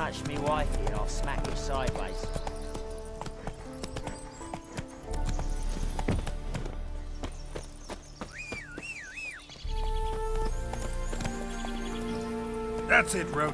touch me wifey and I'll smack you sideways. That's it, Roach.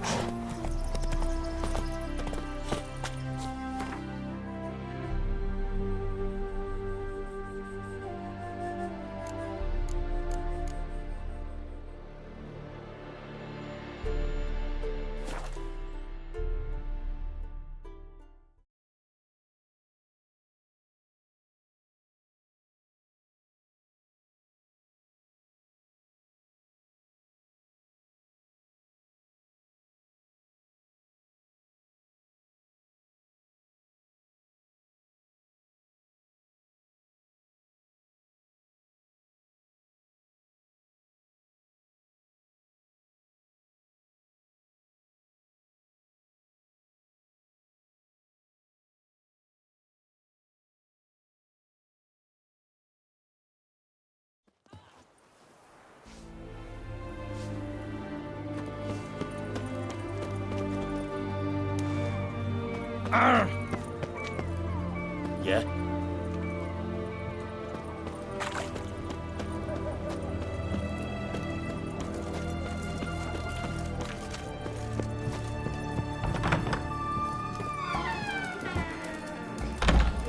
Yeah?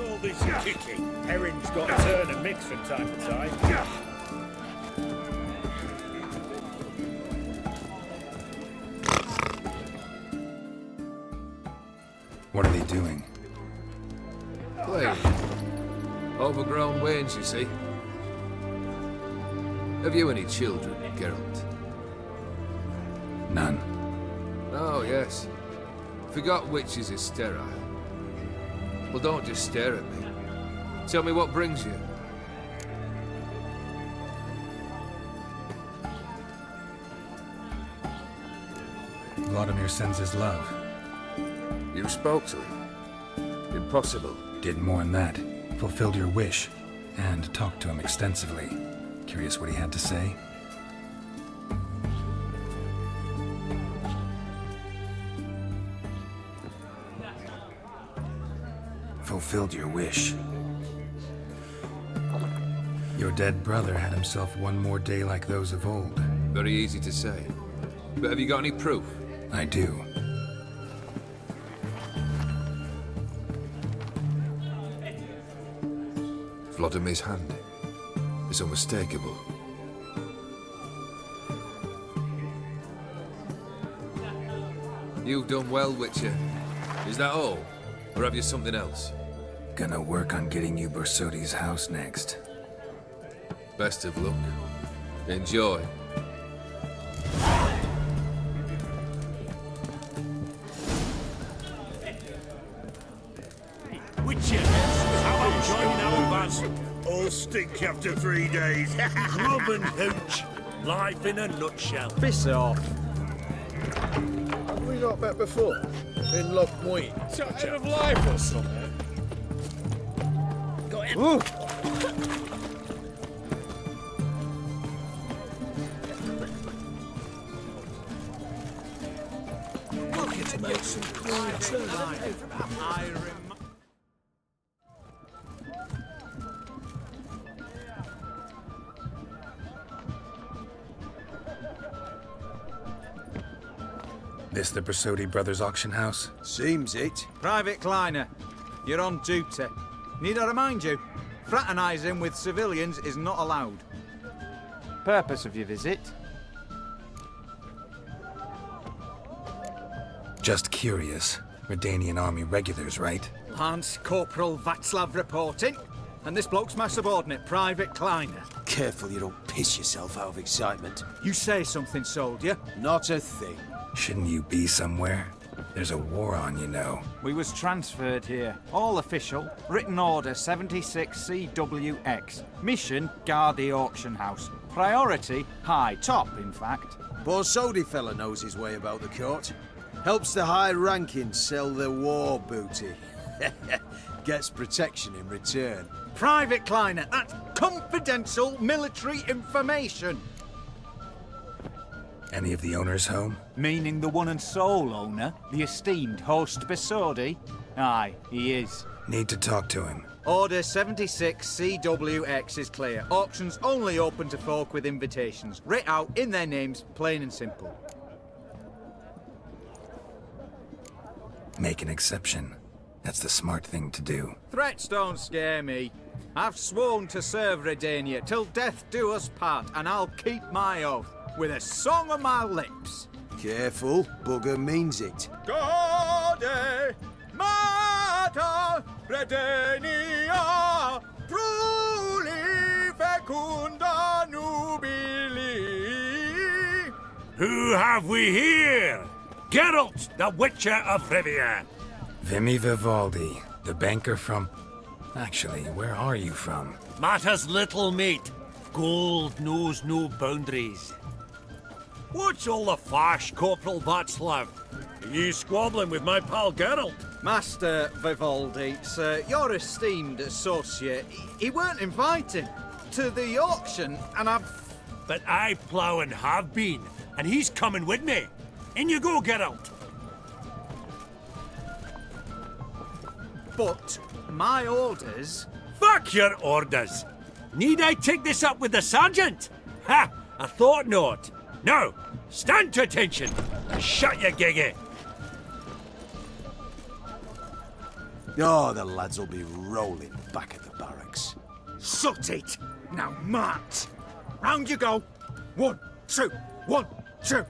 All this kicking. Herring's got to turn and mix from time to time. What are they doing? Playing. Overgrown wains, you see. Have you any children, Geralt? None. Oh, yes. Forgot witches is sterile. Well, don't just stare at me. Tell me what brings you. Vladimir sends his love. You spoke to him. Impossible. Did more than that. Fulfilled your wish. And talked to him extensively. Curious what he had to say? Fulfilled your wish. Your dead brother had himself one more day like those of old. Very easy to say. But have you got any proof? I do. Vladimir's hand is unmistakable. You've done well, Witcher. Is that all? Or have you something else? Gonna work on getting you Bersodi's house next. Best of luck. Enjoy. Witcher, how about joining our band? All stink after 3 days. Grub and hooch. Life in a nutshell. Piss off. Have we not met before? In Lochmoy. Touch of life or something. Got him. Ooh. Look, it's made some clean turn. This the Bersodi Brothers auction house? Seems it. Private Kleiner, you're on duty. Need I remind you, fraternising with civilians is not allowed. Purpose of your visit? Just curious. Redanian army regulars, right? Lance Corporal Václav reporting, and this bloke's my subordinate, Private Kleiner. Careful you don't piss yourself out of excitement. You say something, soldier. Not a thing. Shouldn't you be somewhere? There's a war on, you know. We was transferred here. All official. Written order 76 CWX. Mission, guard the auction house. Priority, high. Top, in fact. Borsodi fella knows his way about the court. Helps the high rankings sell their war booty. Gets protection in return. Private Kleiner, that's confidential military information. Any of the owners home? Meaning the one and sole owner, the esteemed host Besodi? Aye, he is. Need to talk to him. Order 76 CWX is clear. Auctions only open to folk with invitations. Writ out in their names, plain and simple. Make an exception. That's the smart thing to do. Threats don't scare me. I've sworn to serve Redania till death do us part, and I'll keep my oath with a song on my lips. Careful, bugger means it. Gode Mater Redania, truly fecunda nubili. Who have we here? Geralt, the Witcher of Rivia. Vimy Vivaldi, the banker from... Actually, where are you from? Matters little, mate. Gold knows no boundaries. What's all the fash, Corporal Václav? Are you squabbling with my pal Geralt? Master Vivaldi, sir, your esteemed associate, he weren't invited to the auction, and I've... But I plough and have been, and he's coming with me. In you go, Geralt. But my orders... Fuck your orders. Need I take this up with the sergeant? Ha! I thought not. Now, stand to attention. Shut your giggy. Oh, the lads will be rolling back at the barracks. Sut it! Now march! Round you go! 1, 2, 1, 2!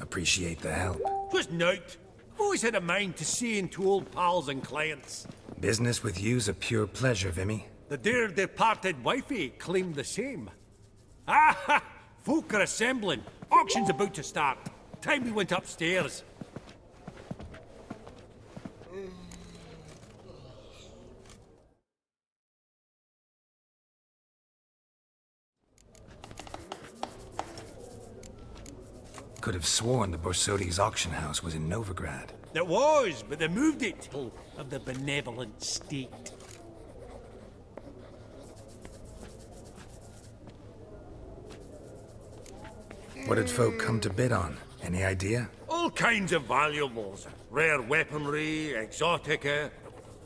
Appreciate the help. Twas nowt. I've always had a mind to see into old pals and clients. Business with you's a pure pleasure, Vimy. The dear departed wifey claimed the same. Ah ha! Folk are assembling. Auction's about to start. Time we went upstairs. Could have sworn the Borsodi's auction house was in Novigrad. It was, but they moved it of the benevolent state. What did folk come to bid on? Any idea? All kinds of valuables. Rare weaponry, exotica.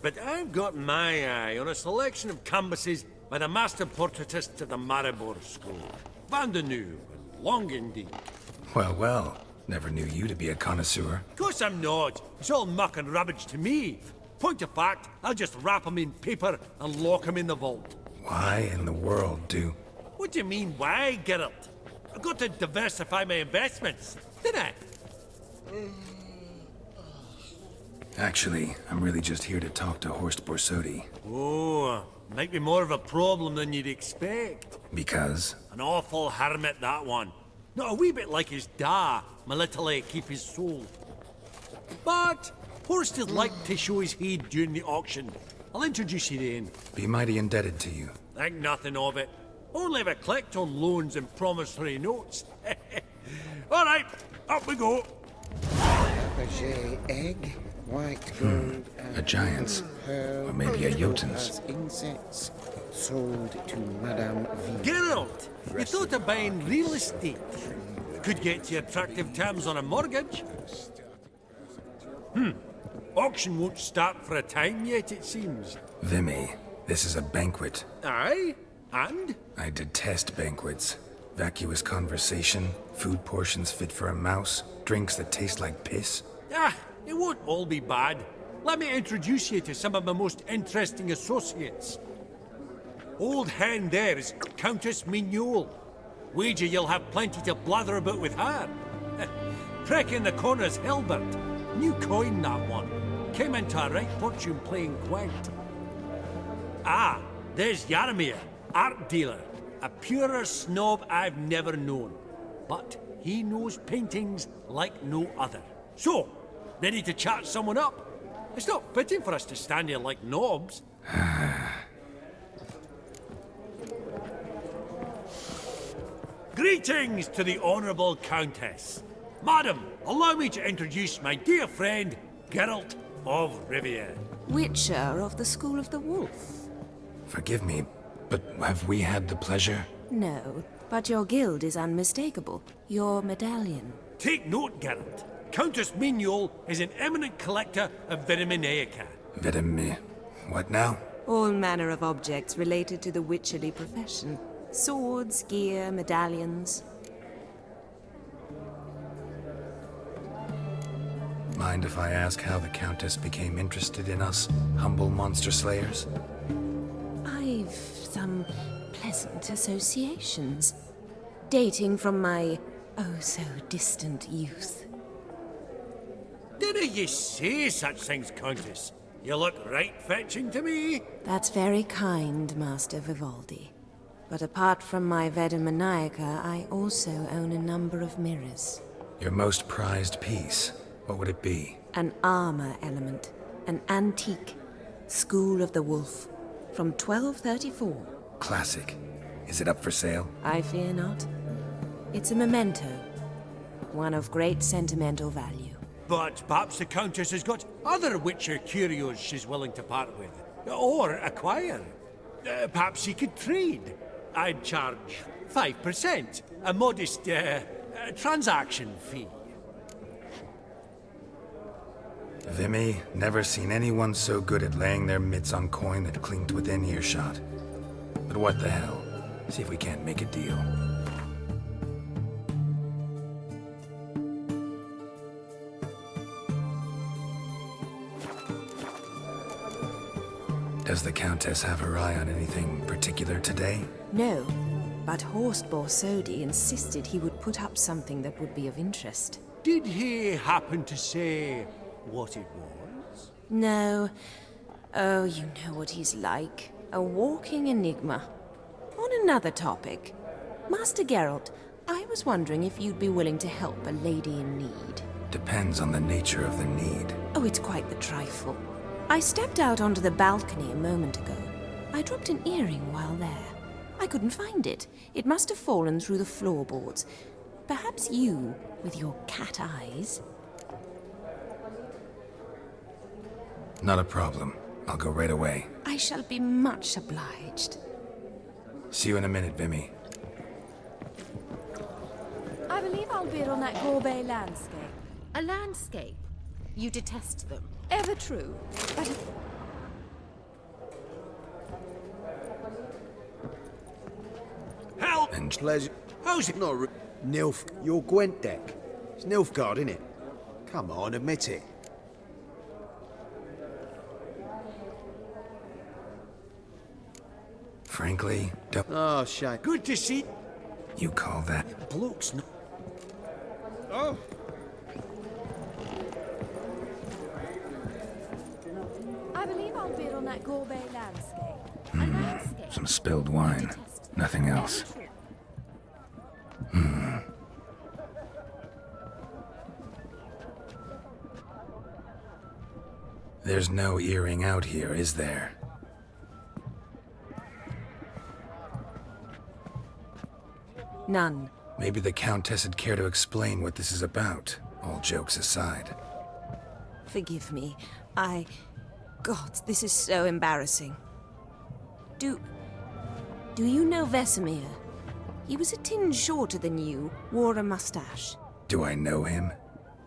But I've got my eye on a selection of canvases by the master portraitists of the Maribor School. Van de Nieuw and Longendijk. Well, well. Never knew you to be a connoisseur. Of course I'm not. It's all muck and rubbish to me. Point of fact, I'll just wrap 'em in paper and lock 'em in the vault. Why in the world do... What do you mean, why, Geralt? I've got to diversify my investments, didn't I? Actually, I'm really just here to talk to Horst Borsodi. Oh, might be more of a problem than you'd expect. Because? An awful hermit, that one. Not a wee bit like his da, my little keep his soul. But Horst would like to show his head during the auction. I'll introduce you then. Be mighty indebted to you. Think nothing of it. Only if I collect on loans and promissory notes. All right, up we go. Fabergé egg, white gold, A giant's. Or maybe a Jotun's. insects sold to Madame V. Geralt, you thought of buying real estate. Could get you attractive terms on a mortgage. Auction won't start for a time yet, it seems. Vimy, this is a banquet. Aye? And? I detest banquets. Vacuous conversation, food portions fit for a mouse, drinks that taste like piss. Ah, it won't all be bad. Let me introduce you to some of my most interesting associates. Old hen there is Countess Mignol. Wager you'll have plenty to blather about with her. Prick in the corner's Hilbert. New coin, that one. Came into a right fortune playing Gwent. Ah, there's Yaramir, art dealer. A purer snob I've never known. But he knows paintings like no other. So, ready to chat someone up? It's not fitting for us to stand here like knobs. Greetings to the Honourable Countess. Madam, allow me to introduce my dear friend, Geralt of Rivia. Witcher of the School of the Wolf. Forgive me, but have we had the pleasure? No, but your guild is unmistakable. Your medallion. Take note, Geralt. Countess Mignoul is an eminent collector of Vitaminaica. What now? All manner of objects related to the witcherly profession. Swords, gear, medallions. Mind if I ask how the Countess became interested in us, humble monster slayers? I've some pleasant associations, dating from my oh-so-distant youth. Dinna ye say such things, Countess? You look right fetching to me. That's very kind, Master Vivaldi. But apart from my Veda Maniaca, I also own a number of mirrors. Your most prized piece, what would it be? An armor element, an antique, School of the Wolf, from 1234. Classic. Is it up for sale? I fear not. It's a memento, one of great sentimental value. But perhaps the Countess has got other Witcher curios she's willing to part with. Or acquire. Perhaps she could trade. I'd charge 5%, a modest transaction fee. Vimy, never seen anyone so good at laying their mitts on coin that clinked within earshot. But what the hell? See if we can't make a deal. Does the Countess have her eye on anything particular today? No, but Horst Borsodi insisted he would put up something that would be of interest. Did he happen to say what it was? No. Oh, you know what he's like. A walking enigma. On another topic, Master Geralt, I was wondering if you'd be willing to help a lady in need. Depends on the nature of the need. Oh, it's quite the trifle. I stepped out onto the balcony a moment ago. I dropped an earring while there. I couldn't find it. It must have fallen through the floorboards. Perhaps you, with your cat eyes. Not a problem. I'll go right away. I shall be much obliged. See you in a minute, Vimy. I believe I'll bid on that Gorbet landscape. A landscape? You detest them. Ever true, but... Help! And Pleasure. How's it? No, Nilf, you're Gwentdeck. It's Nilfgaard, innit? Come on, admit it. frankly, don't... Oh, shame. Good to see... You call that... Bloke's not... I believe I'll bid on that Gorbet landscape. A landscape. Some spilled wine. Nothing else. There's no earring out here, is there? None. Maybe the Countess would care to explain what this is about, all jokes aside. Forgive me. God, this is so embarrassing. Do you know Vesemir? He was a tinge shorter than you, wore a mustache. Do I know him?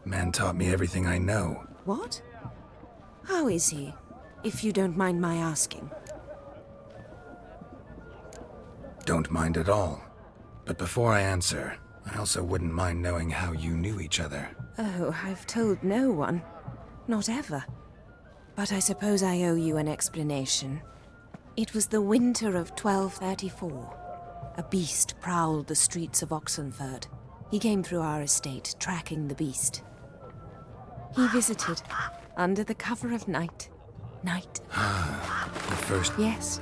Man taught me everything I know. What? How is he, if you don't mind my asking? Don't mind at all. But before I answer, I also wouldn't mind knowing how you knew each other. Oh, I've told no one. Not ever. But I suppose I owe you an explanation. It was the winter of 1234. A beast prowled the streets of Oxenford. He came through our estate, tracking the beast. He visited, under the cover of night. Night. The first... Yes.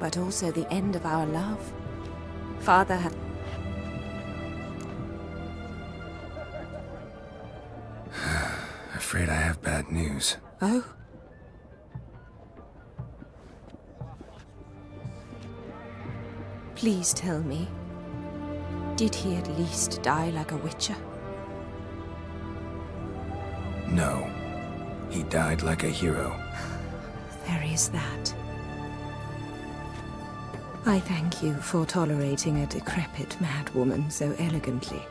But also the end of our love. Father had... Afraid I have bad news. Oh? Please tell me. Did he at least die like a witcher? No. He died like a hero. There is that. I thank you for tolerating a decrepit madwoman so elegantly.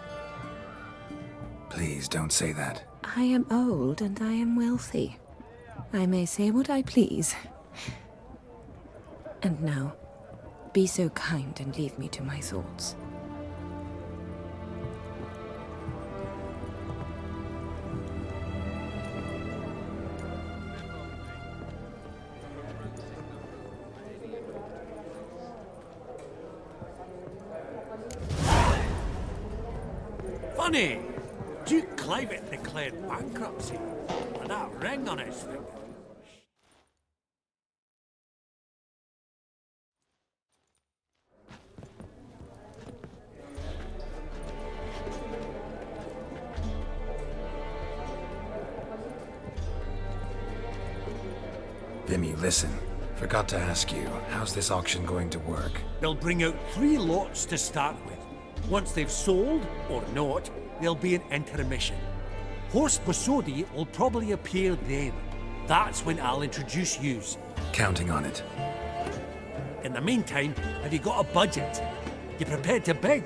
Please don't say that. I am old and I am wealthy. I may say what I please. And now, be so kind and leave me to my thoughts. Funny! Duke Clivet declared bankruptcy, and that ring on his finger. Vimy, listen. Forgot to ask you, how's this auction going to work? They'll bring out 3 lots to start with. Once they've sold, or not, there'll be an intermission. Horst Bosodi will probably appear then. That's when I'll introduce yous. Counting on it. In the meantime, have you got a budget? You prepared to bid?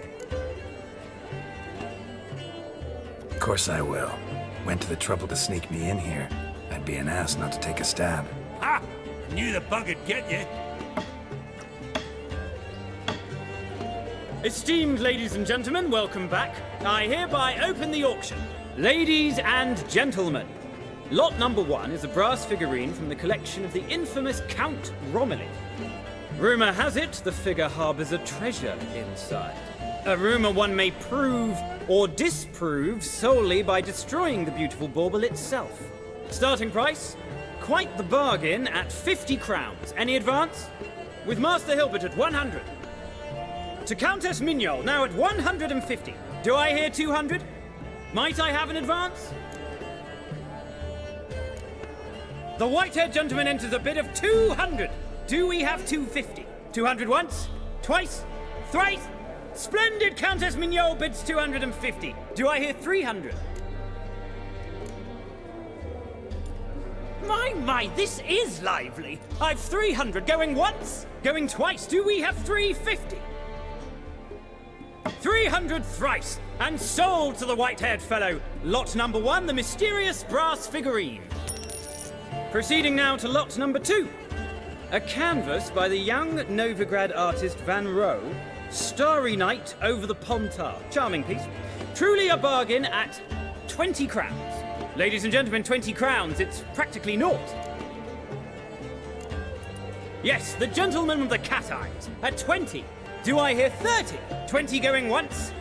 Of course I will. Went to the trouble to sneak me in here. I'd be an ass not to take a stab. Ha! Knew the bug would get you. Esteemed ladies and gentlemen, welcome back. I hereby open the auction. Ladies and gentlemen, lot number 1 is a brass figurine from the collection of the infamous Count Romilly. Rumour has it the figure harbours a treasure inside. A rumour one may prove or disprove solely by destroying the beautiful bauble itself. Starting price? Quite the bargain at 50 crowns. Any advance? With Master Hilbert at 100. To Countess Mignol, now at 150. Do I hear 200? Might I have an advance? The white-haired gentleman enters a bid of 200. Do we have 250? 200 once? Twice? Thrice? Splendid Countess Mignol bids 250. Do I hear 300? My, this is lively. I've 300 going once, going twice. Do we have 350? 300 thrice, and sold to the white-haired fellow. Lot number 1, the mysterious brass figurine. Proceeding now to lot number 2. A canvas by the young Novigrad artist Van Rohe, Starry Night over the Pontar. Charming piece. Truly a bargain at 20 crowns. Ladies and gentlemen, 20 crowns, it's practically naught. Yes, the gentleman with the cat eyes, at 20. Do I hear 30? 20 going once,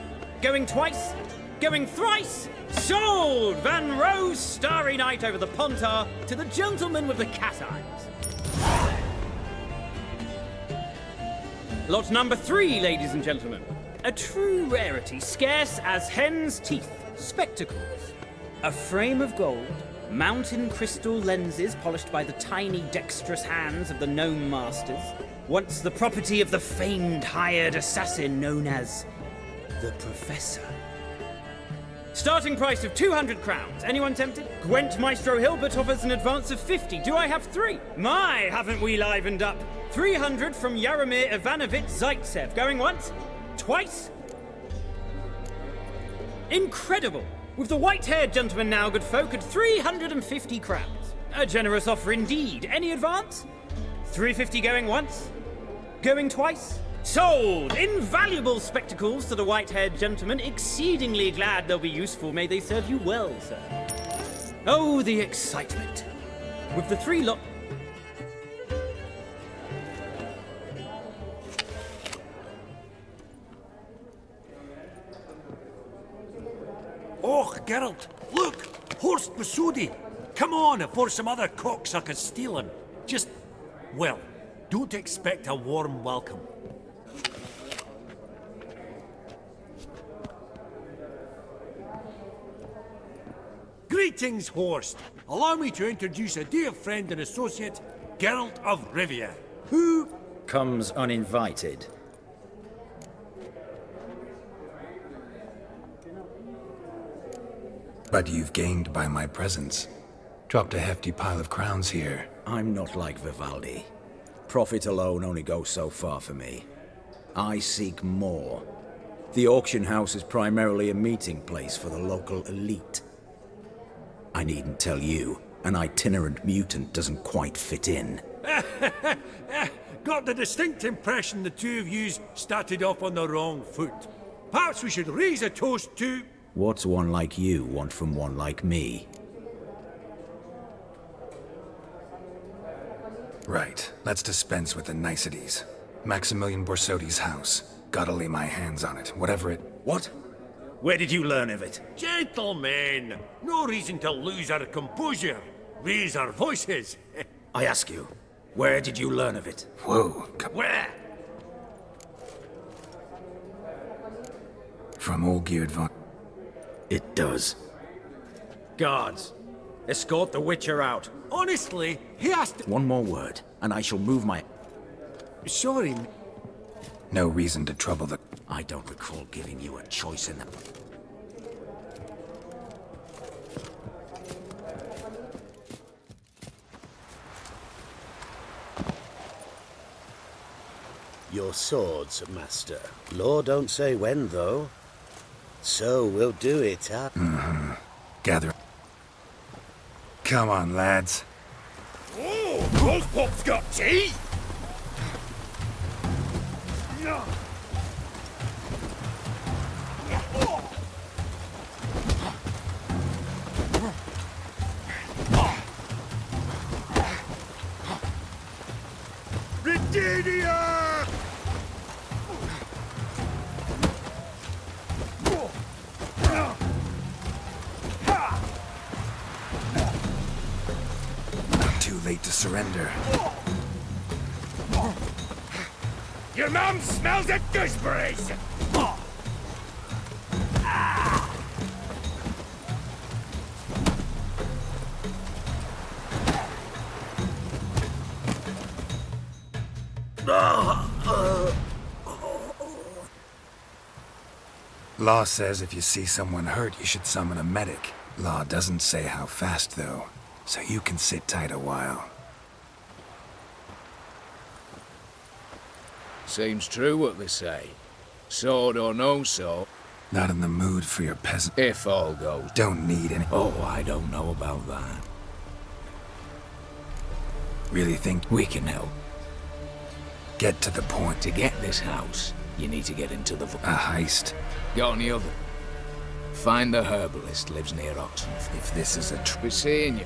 going twice, going thrice? Sold! Van Rohe's Starry Night over the Pontar to the gentleman with the cat eyes. Lot number 3, ladies and gentlemen. A true rarity, scarce as hen's teeth. Spectacles. A frame of gold, mountain crystal lenses polished by the tiny dexterous hands of the gnome masters, once the property of the famed hired assassin known as the Professor. Starting price of 200 crowns. Anyone tempted? Gwent Maestro Hilbert offers an advance of 50. Do I have 3? My, haven't we livened up? 300 from Yaromir Ivanovich Zaitsev. Going once? Twice? Incredible! With the white-haired gentleman now, good folk, at 350 crowns. A generous offer indeed. Any advance? 350 going once? Going twice? Sold! Invaluable spectacles to the white-haired gentleman. Exceedingly glad they'll be useful. May they serve you well, sir. Oh, the excitement. With the 3 lot... Oh, Geralt, look! Horst Bosodi! Come on, before some other cocksuckers steal him. Just, well, don't expect a warm welcome. Greetings, Horst. Allow me to introduce a dear friend and associate, Geralt of Rivia, who... comes uninvited. But you've gained by my presence. Dropped a hefty pile of crowns here. I'm not like Vivaldi. Profit alone only goes so far for me. I seek more. The auction house is primarily a meeting place for the local elite. I needn't tell you, an itinerant mutant doesn't quite fit in. Got the distinct impression the two of yous started off on the wrong foot. Perhaps we should raise a toast to... What's one like you want from one like me? Right, let's dispense with the niceties. Maximilian Borsodi's house. Gotta lay my hands on it, whatever it... What? Where did you learn of it? Gentlemen, no reason to lose our composure. Raise our voices. I ask you, where did you learn of it? Whoa, Where? From Olgierd von... It does. Guards, escort the Witcher out. Honestly, he asked... One more word, and I shall move my... Sorry. No reason to trouble the... I don't recall giving you a choice in that. Your swords, master. Law don't say when, though. So we'll do it, huh? Mm-hmm. Gather. Come on, lads. Oh, those pops got tea! Britannia! Too late to surrender. Your mom smells of gooseberries! Law says if you see someone hurt, you should summon a medic. Law doesn't say how fast, though, so you can sit tight a while. Seems true what they say. Sword or no sword. Not in the mood for your peasant. If all goes. Don't need any. Oh, I don't know about that. Really think We can help. get to the point. To get this house, you need to get into the... A heist. Got any other? Find the herbalist lives near Oxenford. If this is a Be seeing you.